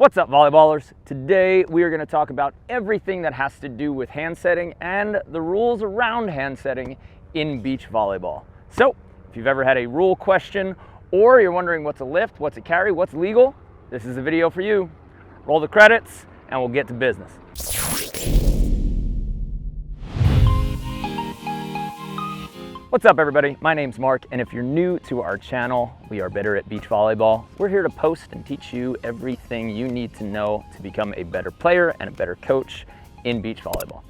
What's up, volleyballers? Today we are going to talk about everything that has to do with hand setting and the rules around hand setting in beach volleyball. So if you've ever had a rule question or you're wondering what's a lift, what's a carry, what's legal, this is a video for you. Roll the credits and we'll get to business. What's up, everybody? My name's Mark, and if you're new to our channel, we are better at beach volleyball. We're here to post and teach you everything you need to know to become a better player and a better coach in beach volleyball.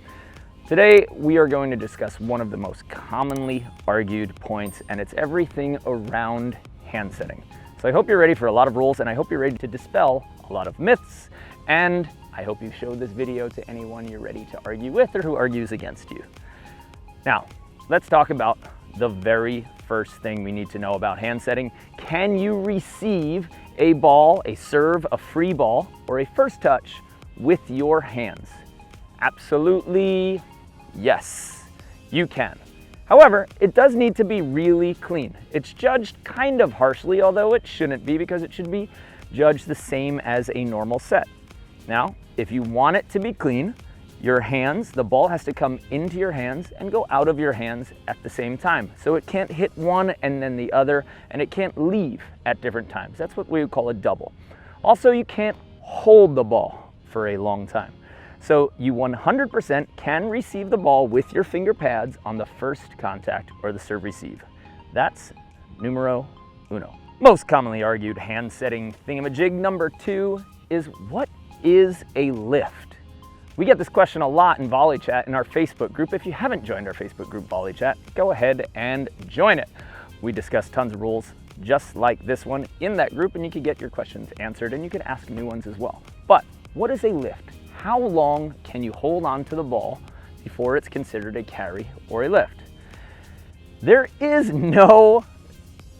Today, we are going to discuss one of the most commonly argued points, and it's everything around hand setting. So I hope you're ready for a lot of rules, and I hope you're ready to dispel a lot of myths, and I hope you show this video to anyone you're ready to argue with or who argues against you. Now, let's talk about the very first thing we need to know about hand setting. Can you receive a ball, a serve, a free ball, or a first touch with your hands? Absolutely yes, you can. However, it does need to be really clean. It's judged kind of harshly, although it shouldn't be, because it should be judged the same as a normal set. Now, if you want it to be clean, your hands, the ball has to come into your hands and go out of your hands at the same time. So it can't hit one and then the other, and it can't leave at different times. That's what we would call a double. Also, you can't hold the ball for a long time. So you 100% can receive the ball with your finger pads on the first contact or the serve receive. That's numero uno. Most commonly argued hand setting thingamajig number 2 is, what is a lift? We get this question a lot in Volley Chat in our Facebook group. If you haven't joined our Facebook group, Volley Chat, go ahead and join it. We discuss tons of rules just like this one in that group, and you can get your questions answered, and you can ask new ones as well. But what is a lift? How long can you hold on to the ball before it's considered a carry or a lift? There is no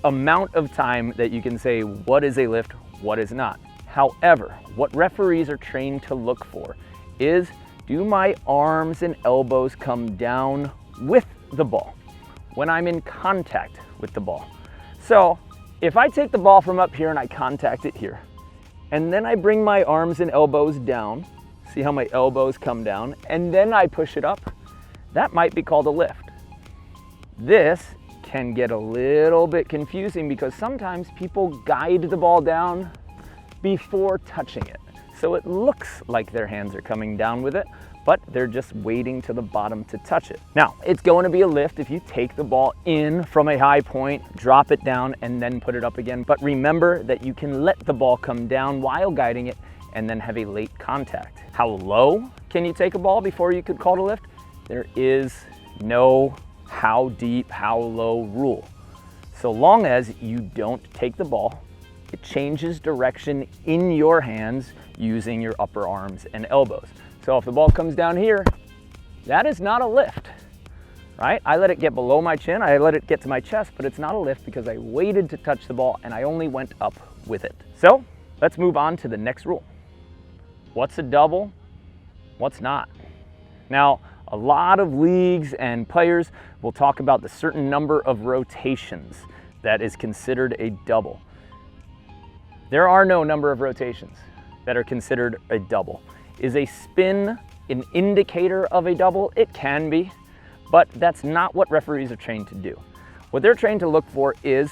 amount of time that you can say what is a lift, what is not. However, what referees are trained to look for is, do my arms and elbows come down with the ball when I'm in contact with the ball? So if I take the ball from up here and I contact it here, and then I bring my arms and elbows down, see how my elbows come down, and then I push it up, that might be called a lift. This can get a little bit confusing because sometimes people guide the ball down before touching it. So it looks like their hands are coming down with it, but they're just waiting to the bottom to touch it. Now, it's going to be a lift if you take the ball in from a high point, drop it down, and then put it up again. But remember that you can let the ball come down while guiding it and then have a late contact. How low can you take a ball before you could call it a lift? There is no how deep, how low rule. So long as you don't take the ball, it changes direction in your hands using your upper arms and elbows. So if the ball comes down here, that is not a lift, right? I let it get below my chin, I let it get to my chest, but it's not a lift because I waited to touch the ball and I only went up with it. So let's move on to the next rule. What's a double? What's not? Now, a lot of leagues and players will talk about the certain number of rotations that is considered a double. There are no number of rotations that are considered a double. Is a spin an indicator of a double? It can be, but that's not what referees are trained to do. What they're trained to look for is,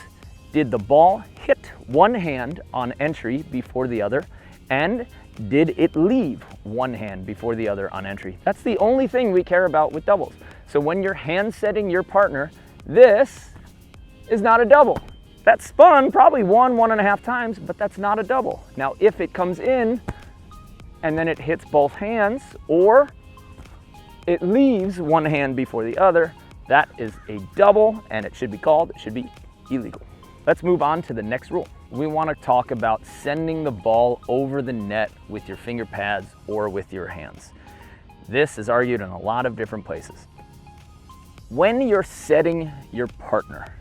did the ball hit one hand on entry before the other, and did it leave one hand before the other on entry? That's the only thing we care about with doubles. So when you're hand setting your partner, this is not a double. That spun probably 1.5 times, but that's not a double. Now, if it comes in and then it hits both hands, or it leaves one hand before the other, that is a double, and it should be illegal. Let's move on to the next rule. We want to talk about sending the ball over the net with your finger pads or with your hands. This is argued in a lot of different places. When you're setting your partner,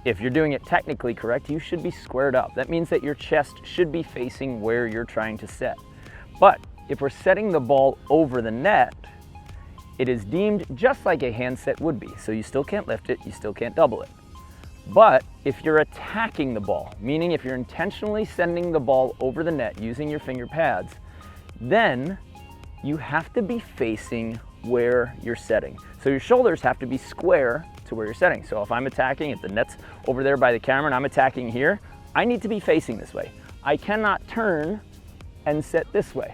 if you're doing it technically correct, you should be squared up. That means that your chest should be facing where you're trying to set. But if we're setting the ball over the net, it is deemed just like a hand set would be. So you still can't lift it, you still can't double it. But if you're attacking the ball, meaning if you're intentionally sending the ball over the net using your finger pads, then you have to be facing where you're setting. So your shoulders have to be square to where you're setting. So if I'm attacking, if the net's over there by the camera and I'm attacking here, I need to be facing this way. I cannot turn and set this way.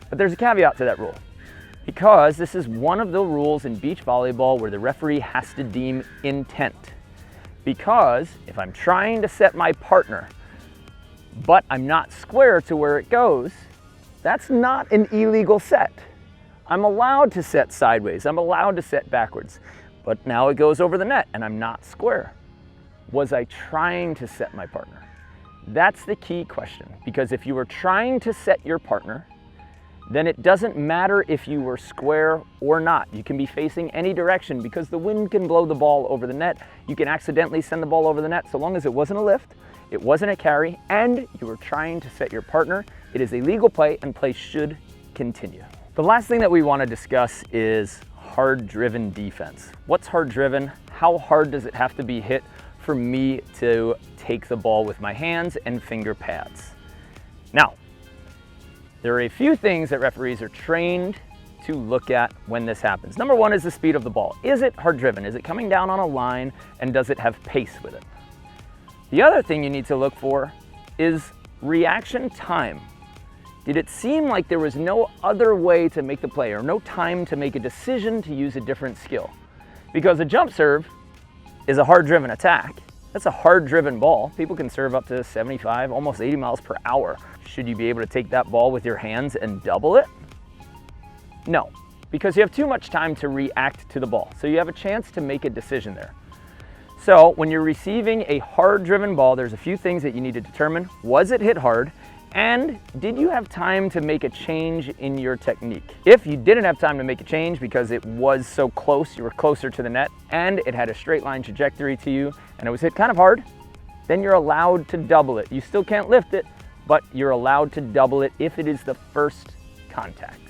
But there's a caveat to that rule, because this is one of the rules in beach volleyball where the referee has to deem intent. Because if I'm trying to set my partner, but I'm not square to where it goes, that's not an illegal set. I'm allowed to set sideways, I'm allowed to set backwards, but now it goes over the net and I'm not square. Was I trying to set my partner? That's the key question, because if you were trying to set your partner, then it doesn't matter if you were square or not. You can be facing any direction because the wind can blow the ball over the net. You can accidentally send the ball over the net. So long as it wasn't a lift, it wasn't a carry, and you were trying to set your partner, it is a legal play and play should continue. The last thing that we want to discuss is hard-driven defense. What's hard-driven? How hard does it have to be hit for me to take the ball with my hands and finger pads? Now, there are a few things that referees are trained to look at when this happens. Number one is the speed of the ball. Is it hard-driven? Is it coming down on a line, and does it have pace with it? The other thing you need to look for is reaction time. Did it seem like there was no other way to make the play or no time to make a decision to use a different skill? Because a jump serve is a hard-driven attack. That's a hard-driven ball. People can serve up to 75, almost 80 miles per hour. Should you be able to take that ball with your hands and double it? No, because you have too much time to react to the ball. So you have a chance to make a decision there. So when you're receiving a hard-driven ball, there's a few things that you need to determine. Was it hit hard? And did you have time to make a change in your technique? If you didn't have time to make a change because it was so close, you were closer to the net, and it had a straight line trajectory to you, and it was hit kind of hard, then you're allowed to double it. You still can't lift it, but you're allowed to double it if it is the first contact.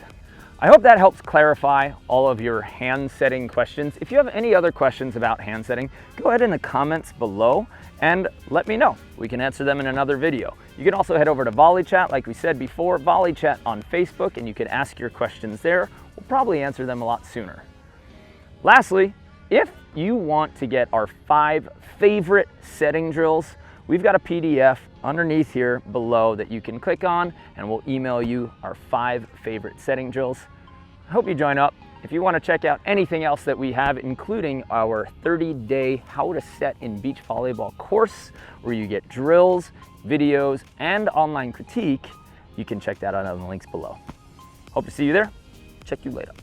I hope that helps clarify all of your hand setting questions. If you have any other questions about hand setting, go ahead in the comments below and let me know. We can answer them in another video. You can also head over to Volley Chat, like we said before, Volley Chat on Facebook, and you can ask your questions there. We'll probably answer them a lot sooner. Lastly, if you want to get our 5 favorite setting drills, we've got a PDF underneath here below that you can click on, and we'll email you our 5 favorite setting drills. I hope you join up. If you want to check out anything else that we have, including our 30-day How to Set in Beach Volleyball course, where you get drills, videos, and online critique, you can check that out on the links below. Hope to see you there. Check you later.